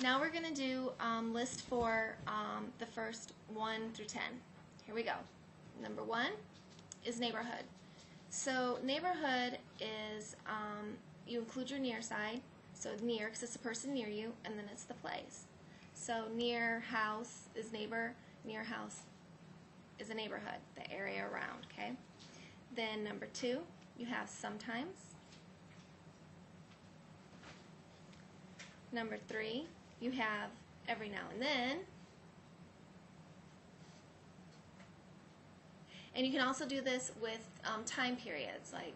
Now we're going to do list for the first 1 through 10. Here we go. Number 1 is neighborhood. So neighborhood is, you include your near side, so near because it's a person near you, and then it's the place. So near house is neighbor, near house is a neighborhood, the area around, okay? Then number 2, you have sometimes. Number 3, you have every now and then. And you can also do this with time periods, like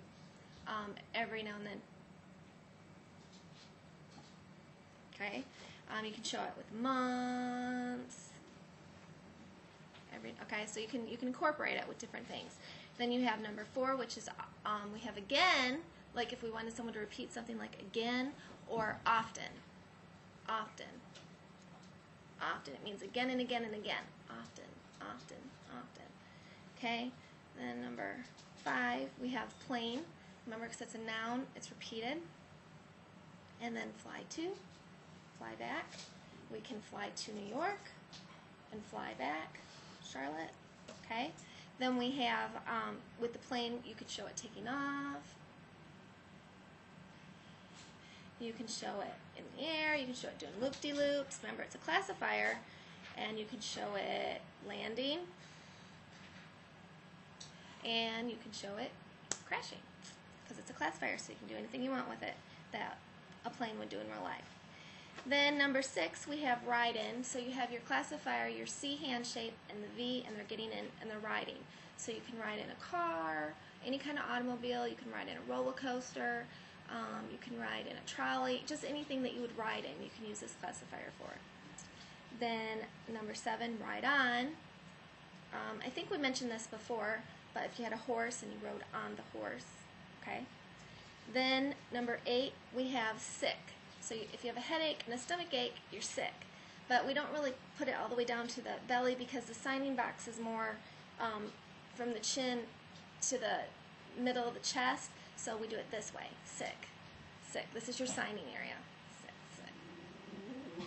every now and then. Okay? You can show it with months. Okay, so you can incorporate it with different things. Then you have number 4, which is we have again, like if we wanted someone to repeat something like again or often. Often. Often. It means again and again and again. Often, often, often. Okay? Then number 5, we have plain. Remember, because it's a noun, it's repeated. And then fly to, fly back. We can fly to New York and fly back, Charlotte. Okay? Then we have, with the plane, you could show it taking off. You can show it in the air. You can show it doing loop-de-loops. Remember, it's a classifier. And you can show it landing. And you can show it crashing because it's a classifier, so you can do anything you want with it that a plane would do in real life. Then number 6, we have ride in. So you have your classifier, your C hand shape, and the V, and they're getting in and they're riding. So you can ride in a car, any kind of automobile. You can ride in a roller coaster. You can ride in a trolley. Just anything that you would ride in, you can use this classifier for. Then number 7, ride on. I think we mentioned this before, but if you had a horse and you rode on the horse, okay? Then number 8, we have sick. So if you have a headache and a stomach ache, you're sick. But we don't really put it all the way down to the belly because the signing box is more from the chin to the middle of the chest. So we do it this way, sick, sick. This is your signing area, sick, sick.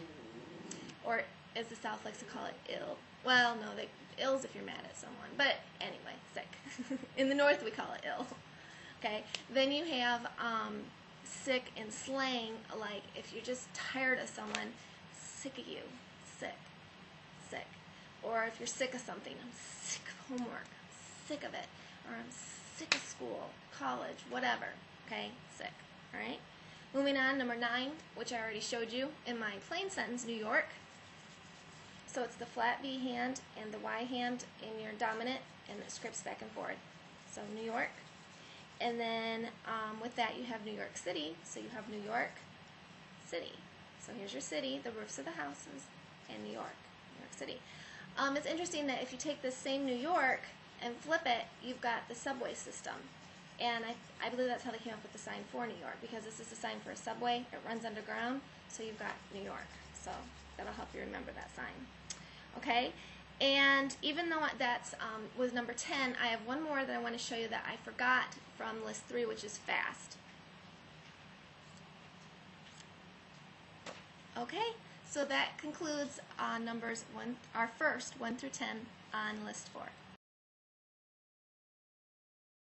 Or as the South likes to call it, ill. Well, no, ill's if you're mad at someone. But anyway, sick. In the North, we call it ill. Okay. Then you have sick in slang, like if you're just tired of someone, sick of you, sick, sick. Or if you're sick of something, I'm sick of homework, I'm sick of it. Or I'm sick of school, college, whatever. Okay, sick. All right. Moving on, number 9, which I already showed you in my plain sentence, New York. So it's the flat V hand and the Y hand in your dominant, and it scripts back and forth. So New York. And then with that, you have New York City. So you have New York City. So here's your city, the roofs of the houses, and New York City. It's interesting that if you take this same New York and flip it, you've got the subway system. And I believe that's how they came up with the sign for New York, because this is the sign for a subway. It runs underground, so you've got New York. So that'll help you remember that sign. Okay? And even though that was number 10, I have one more that I want to show you that I forgot from list 3, which is fast. Okay? So that concludes our first 1 through 10 on list 4.